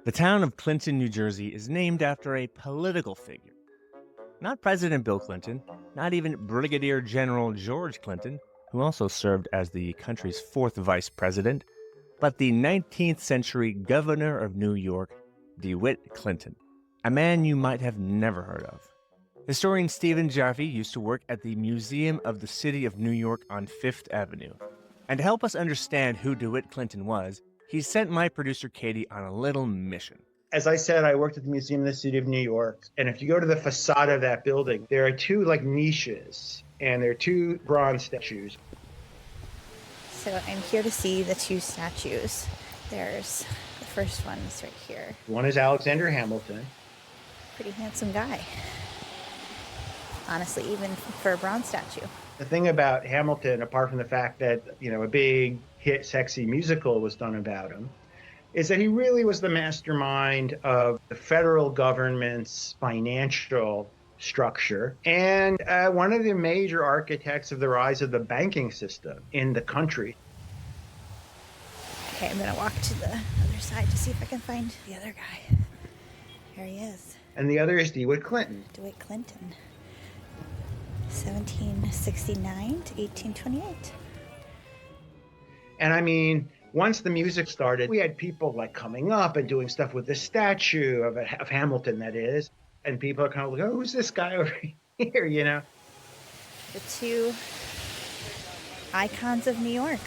The town of Clinton, New Jersey is named after a political figure. Not President Bill Clinton, not even Brigadier General George Clinton, who also served as the country's fourth vice president, but the 19th century governor of New York, DeWitt Clinton, a man you might have never heard of. Historian Stephen Jaffe used to work at the Museum of the City of New York on Fifth Avenue. And to help us understand who DeWitt Clinton was, he sent my producer Katie on a little mission. As I said, I worked at the Museum of the City of New York. And if you go to the facade of that building, there are two niches, and there are two bronze statues. So I'm here to see the two statues. There's the first one is right here. One is Alexander Hamilton. Pretty handsome guy. Honestly, even for a bronze statue. The thing about Hamilton, apart from the fact that, a big hit sexy musical was done about him, is that he really was the mastermind of the federal government's financial structure and one of the major architects of the rise of the banking system in the country. Okay, I'm going to walk to the other side to see if I can find the other guy. Here he is. And the other is DeWitt Clinton. DeWitt Clinton. 1769 to 1828. And I mean, once the music started, we had people coming up and doing stuff with the statue of Hamilton, that is. And people are kind of like, oh, who's this guy over here, The two icons of New York.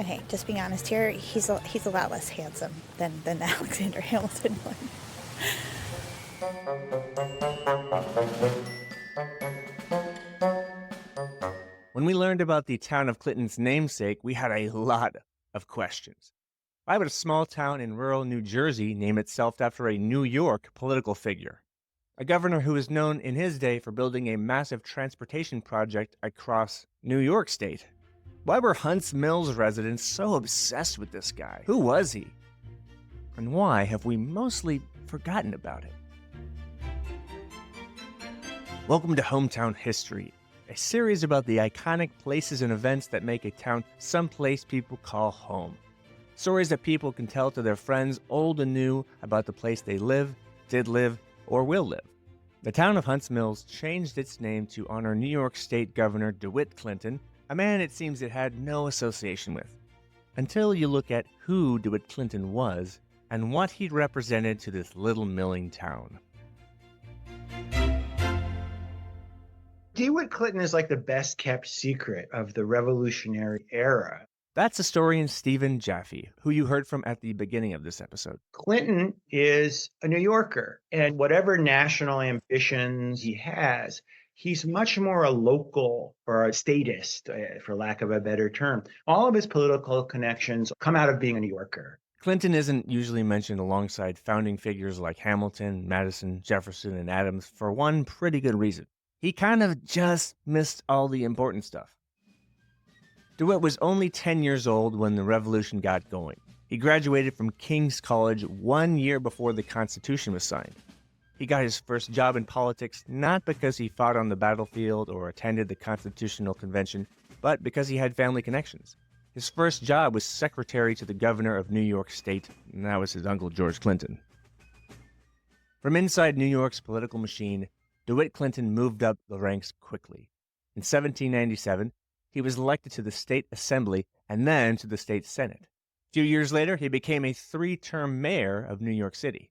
Okay, just being honest here, he's a lot less handsome than the Alexander Hamilton one. When we learned about the town of Clinton's namesake, we had a lot of questions. Why would a small town in rural New Jersey name itself after a New York political figure? A governor who was known in his day for building a massive transportation project across New York State. Why were Hunts Mills residents so obsessed with this guy? Who was he? And why have we mostly forgotten about it? Welcome to Hometown History, a series about the iconic places and events that make a town someplace people call home. Stories that people can tell to their friends, old and new, about the place they live, did live, or will live. The town of Hunts Mills changed its name to honor New York State Governor DeWitt Clinton, a man it seems it had no association with. Until you look at who DeWitt Clinton was and what he represented to this little milling town. DeWitt Clinton is the best kept secret of the Revolutionary era. That's historian Stephen Jaffe, who you heard from at the beginning of this episode. Clinton is a New Yorker, and whatever national ambitions he has, he's much more a local or a statist, for lack of a better term. All of his political connections come out of being a New Yorker. Clinton isn't usually mentioned alongside founding figures like Hamilton, Madison, Jefferson, and Adams for one pretty good reason. He kind of just missed all the important stuff. DeWitt was only 10 years old when the revolution got going. He graduated from King's College 1 year before the Constitution was signed. He got his first job in politics not because he fought on the battlefield or attended the Constitutional Convention, but because he had family connections. His first job was secretary to the governor of New York State, and that was his uncle George Clinton. From inside New York's political machine, DeWitt Clinton moved up the ranks quickly. In 1797, he was elected to the State Assembly and then to the State Senate. A few years later, he became a 3-term mayor of New York City.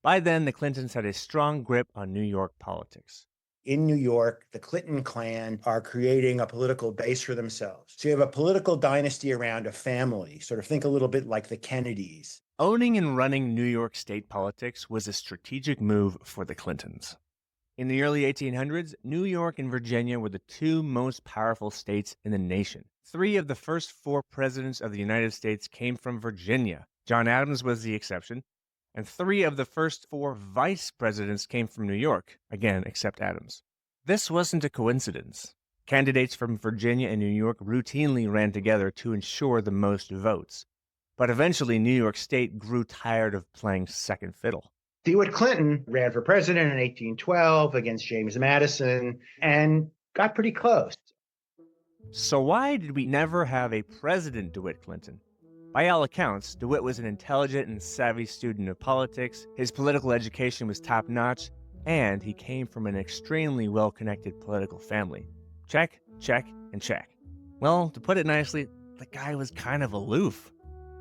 By then, the Clintons had a strong grip on New York politics. In New York, the Clinton clan are creating a political base for themselves. So you have a political dynasty around a family, sort of think a little bit like the Kennedys. Owning and running New York state politics was a strategic move for the Clintons. In the early 1800s, New York and Virginia were the two most powerful states in the nation. 3 of the first 4 presidents of the United States came from Virginia. John Adams was the exception. And 3 of the first 4 vice presidents came from New York, again, except Adams. This wasn't a coincidence. Candidates from Virginia and New York routinely ran together to ensure the most votes. But eventually, New York State grew tired of playing second fiddle. DeWitt Clinton ran for president in 1812 against James Madison and got pretty close. So why did we never have a President DeWitt Clinton? By all accounts, DeWitt was an intelligent and savvy student of politics, his political education was top-notch, and he came from an extremely well-connected political family. Check, check, and check. Well, to put it nicely, the guy was kind of aloof.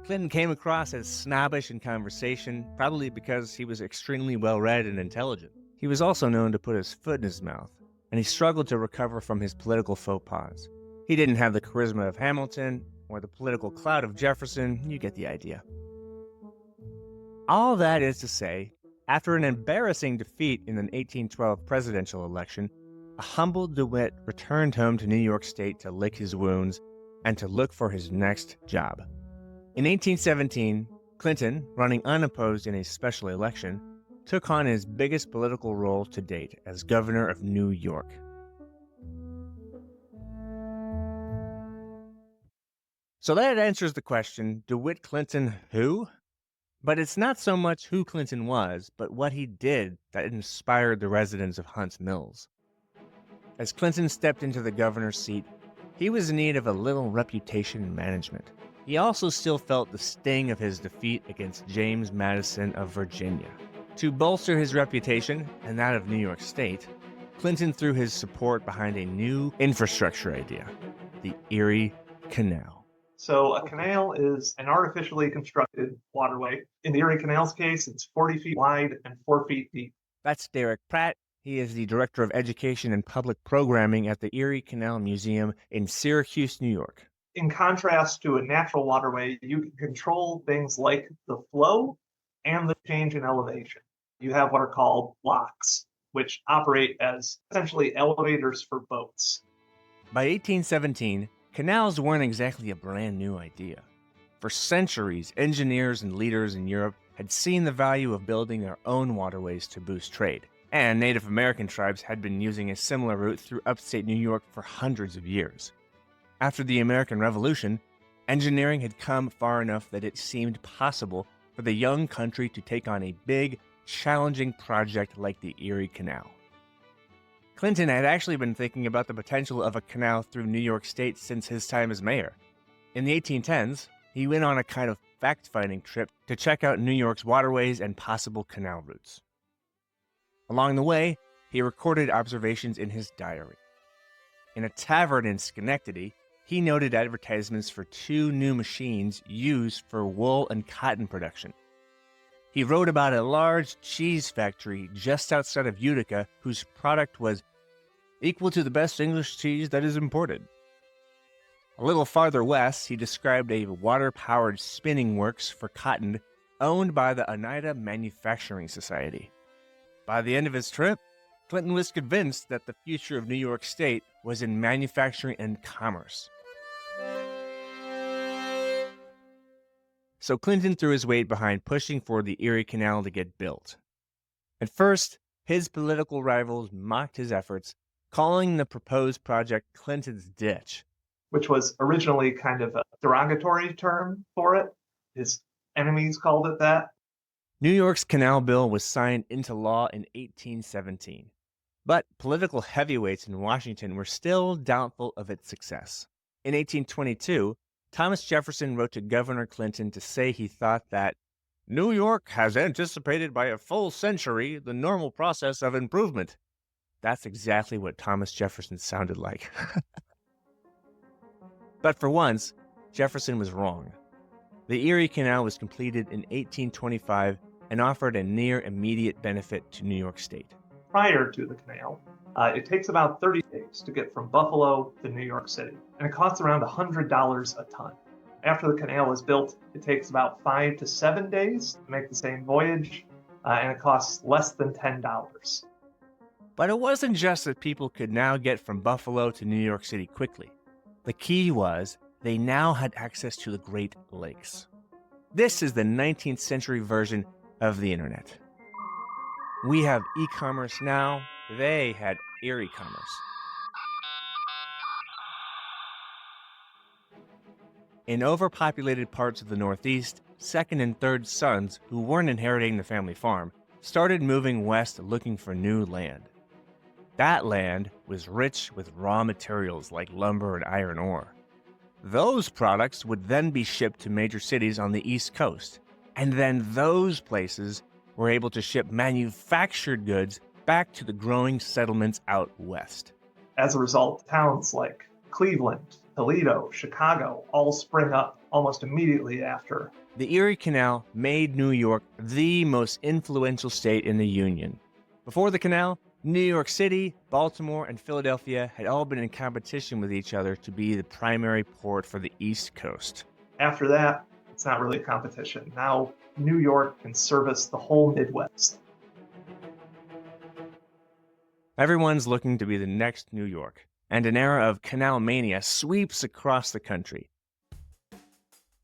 Clinton came across as snobbish in conversation, probably because he was extremely well-read and intelligent. He was also known to put his foot in his mouth, and he struggled to recover from his political faux pas. He didn't have the charisma of Hamilton or the political clout of Jefferson, you get the idea. All that is to say, after an embarrassing defeat in an 1812 presidential election, a humbled DeWitt returned home to New York State to lick his wounds and to look for his next job. In 1817, Clinton, running unopposed in a special election, took on his biggest political role to date as governor of New York. So that answers the question, DeWitt Clinton who? But it's not so much who Clinton was, but what he did that inspired the residents of Hunts Mills. As Clinton stepped into the governor's seat, he was in need of a little reputation management. He also still felt the sting of his defeat against James Madison of Virginia. To bolster his reputation, and that of New York State, Clinton threw his support behind a new infrastructure idea, the Erie Canal. So a canal is an artificially constructed waterway. In the Erie Canal's case, it's 40 feet wide and 4 feet deep. That's Derek Pratt. He is the Director of Education and Public Programming at the Erie Canal Museum in Syracuse, New York. In contrast to a natural waterway, you can control things like the flow and the change in elevation. You have what are called locks, which operate as essentially elevators for boats. By 1817, canals weren't exactly a brand new idea. For centuries, engineers and leaders in Europe had seen the value of building their own waterways to boost trade, and Native American tribes had been using a similar route through upstate New York for hundreds of years. After the American Revolution, engineering had come far enough that it seemed possible for the young country to take on a big, challenging project like the Erie Canal. Clinton had actually been thinking about the potential of a canal through New York State since his time as mayor. In the 1810s, he went on a kind of fact-finding trip to check out New York's waterways and possible canal routes. Along the way, he recorded observations in his diary. In a tavern in Schenectady, he noted advertisements for 2 new machines used for wool and cotton production. He wrote about a large cheese factory just outside of Utica whose product was equal to the best English cheese that is imported. A little farther west, he described a water-powered spinning works for cotton owned by the Oneida Manufacturing Society. By the end of his trip, Clinton was convinced that the future of New York State was in manufacturing and commerce. So Clinton threw his weight behind pushing for the Erie Canal to get built. At first, his political rivals mocked his efforts, calling the proposed project Clinton's Ditch, which was originally kind of a derogatory term for it. His enemies called it that. New York's Canal Bill was signed into law in 1817, but political heavyweights in Washington were still doubtful of its success. In 1822, Thomas Jefferson wrote to Governor Clinton to say he thought that New York has anticipated by a full century the normal process of improvement. That's exactly what Thomas Jefferson sounded like. But for once, Jefferson was wrong. The Erie Canal was completed in 1825 and offered a near immediate benefit to New York State. Prior to the canal, it takes about 30 days to get from Buffalo to New York City, and it costs around $100 a ton. After the canal is built, it takes about 5 to 7 days to make the same voyage, and it costs less than $10. But it wasn't just that people could now get from Buffalo to New York City quickly. The key was they now had access to the Great Lakes. This is the 19th century version of the internet. We have e-commerce now. They had Erie commerce. In overpopulated parts of the Northeast, second and third sons who weren't inheriting the family farm started moving west looking for new land. That land was rich with raw materials like lumber and iron ore. Those products would then be shipped to major cities on the East Coast. And then those places were able to ship manufactured goods back to the growing settlements out west. As a result, towns like Cleveland, Toledo, Chicago all spring up almost immediately after. The Erie Canal made New York the most influential state in the Union. Before the canal, New York City, Baltimore, and Philadelphia had all been in competition with each other to be the primary port for the East Coast. After that, it's not really a competition. Now, New York can service the whole Midwest. Everyone's looking to be the next New York, and an era of canal mania sweeps across the country.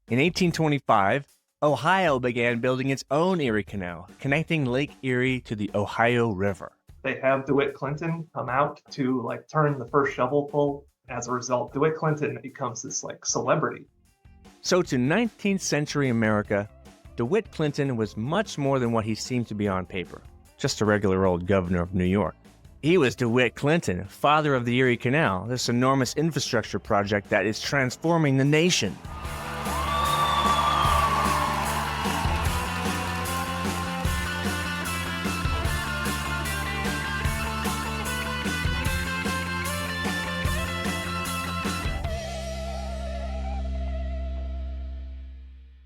In 1825, Ohio began building its own Erie Canal, connecting Lake Erie to the Ohio River. They have DeWitt Clinton come out to turn the first shovelful. As a result, DeWitt Clinton becomes this celebrity. So to 19th century America, DeWitt Clinton was much more than what he seemed to be on paper, just a regular old governor of New York. He was DeWitt Clinton, father of the Erie Canal, this enormous infrastructure project that is transforming the nation.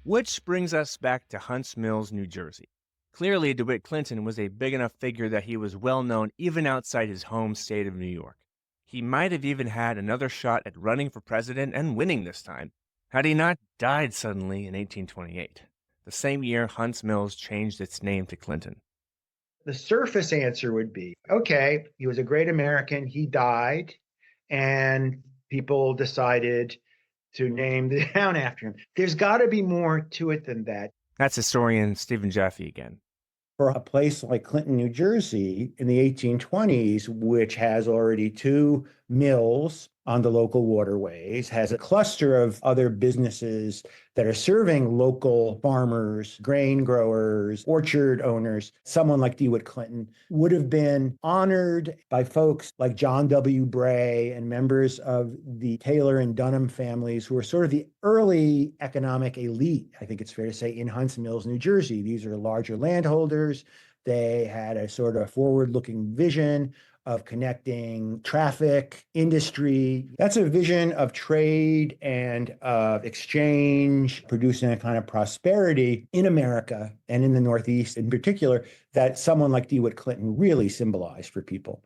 Which brings us back to Hunts Mills, New Jersey. Clearly, DeWitt Clinton was a big enough figure that he was well known even outside his home state of New York. He might have even had another shot at running for president and winning this time, had he not died suddenly in 1828, the same year Hunts Mills changed its name to Clinton. The surface answer would be, okay, he was a great American, he died, and people decided to name the town after him. There's got to be more to it than that. That's historian Stephen Jaffe again. For a place like Clinton, New Jersey in the 1820s, which has already 2 mills on the local waterways, has a cluster of other businesses that are serving local farmers, grain growers, orchard owners, someone like DeWitt Clinton would have been honored by folks like John W. Bray and members of the Taylor and Dunham families, who were sort of the early economic elite, I think it's fair to say, in Hunts Mills, New Jersey. These are larger landholders. They had a sort of forward-looking vision of connecting traffic, industry. That's a vision of trade and of exchange, producing a kind of prosperity in America and in the Northeast in particular that someone like DeWitt Clinton really symbolized for people.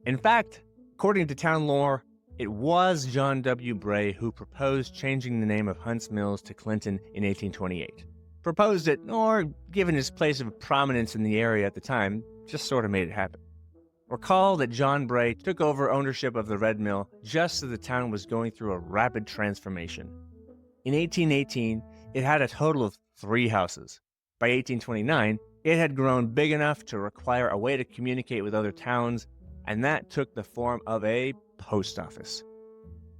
In fact, according to town lore, it was John W. Bray who proposed changing the name of Hunts Mills to Clinton in 1828. Proposed it, or given his place of prominence in the area at the time, just sort of made it happen. Recall that John Bray took over ownership of the Red Mill just as the town was going through a rapid transformation. In 1818, it had a total of 3 houses. By 1829, it had grown big enough to require a way to communicate with other towns, and that took the form of a post office.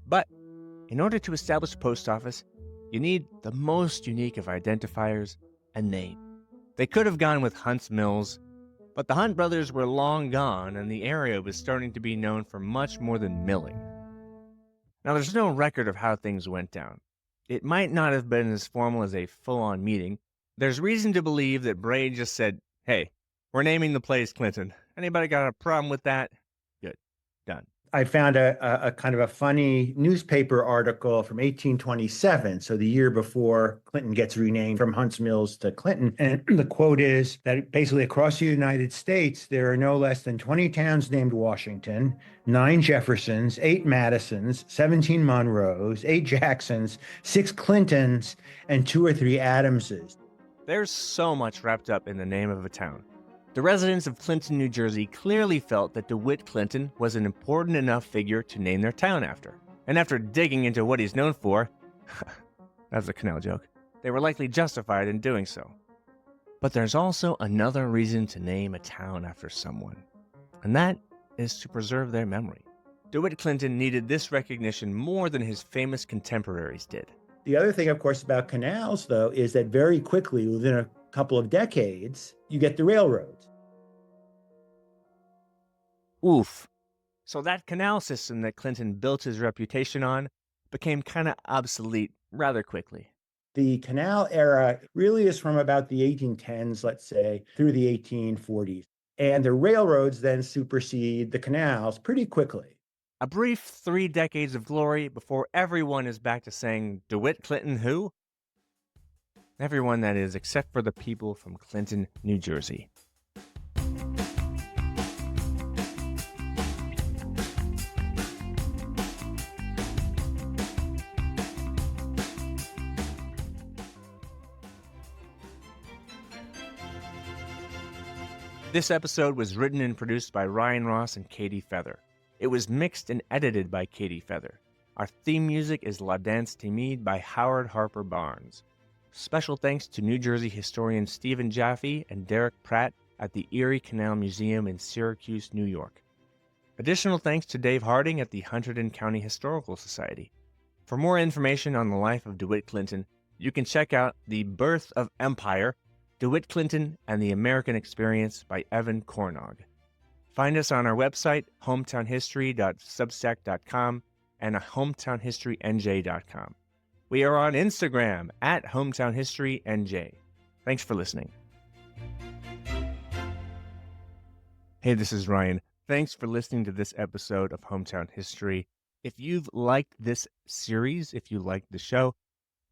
But in order to establish a post office, you need the most unique of identifiers, a name. They could have gone with Hunts Mills, but the Hunt brothers were long gone, and the area was starting to be known for much more than milling. Now, there's no record of how things went down. It might not have been as formal as a full-on meeting. There's reason to believe that Bray just said, "Hey, we're naming the place Clinton. Anybody got a problem with that? Good. Done." I found a kind of a funny newspaper article from 1827, so the year before Clinton gets renamed from Hunts Mills to Clinton. And the quote is that basically across the United States, there are no less than 20 towns named Washington, 9 Jeffersons, 8 Madisons, 17 Monroes, 8 Jacksons, 6 Clintons, and 2 or 3 Adamses. There's so much wrapped up in the name of a town. The residents of Clinton, New Jersey clearly felt that DeWitt Clinton was an important enough figure to name their town after. And after digging into what he's known for, that's a canal joke, they were likely justified in doing so. But there's also another reason to name a town after someone, and that is to preserve their memory. DeWitt Clinton needed this recognition more than his famous contemporaries did. The other thing, of course, about canals, though, is that very quickly, within a couple of decades, you get the railroads. Oof. So that canal system that Clinton built his reputation on became kind of obsolete rather quickly. The canal era really is from about the 1810s, let's say, through the 1840s. And the railroads then supersede the canals pretty quickly. A brief 3 decades of glory before everyone is back to saying, DeWitt Clinton who? Everyone, that is, except for the people from Clinton, New Jersey. This episode was written and produced by Ryan Ross and Katie Feather. It was mixed and edited by Katie Feather. Our theme music is La Danse Timide by Howard Harper Barnes. Special thanks to New Jersey historian Stephen Jaffe and Derek Pratt at the Erie Canal Museum in Syracuse, New York. Additional thanks to Dave Harding at the Hunterdon County Historical Society. For more information on the life of DeWitt Clinton, you can check out The Birth of Empire, DeWitt Clinton and the American Experience by Evan Cornog. Find us on our website, hometownhistory.substack.com and hometownhistorynj.com. We are on Instagram at hometownhistorynj. Thanks for listening. Hey, this is Ryan. Thanks for listening to this episode of Hometown History. If you've liked this series, if you liked the show,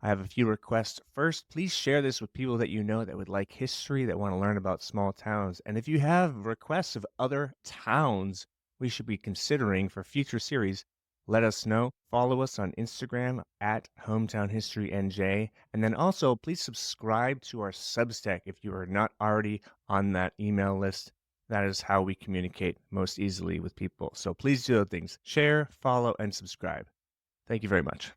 I have a few requests. First, please share this with people that you know that would like history, that want to learn about small towns. And if you have requests of other towns we should be considering for future series, let us know. Follow us on Instagram at hometownhistorynj. And then also, please subscribe to our Substack if you are not already on that email list. That is how we communicate most easily with people. So please do those things. Share, follow, and subscribe. Thank you very much.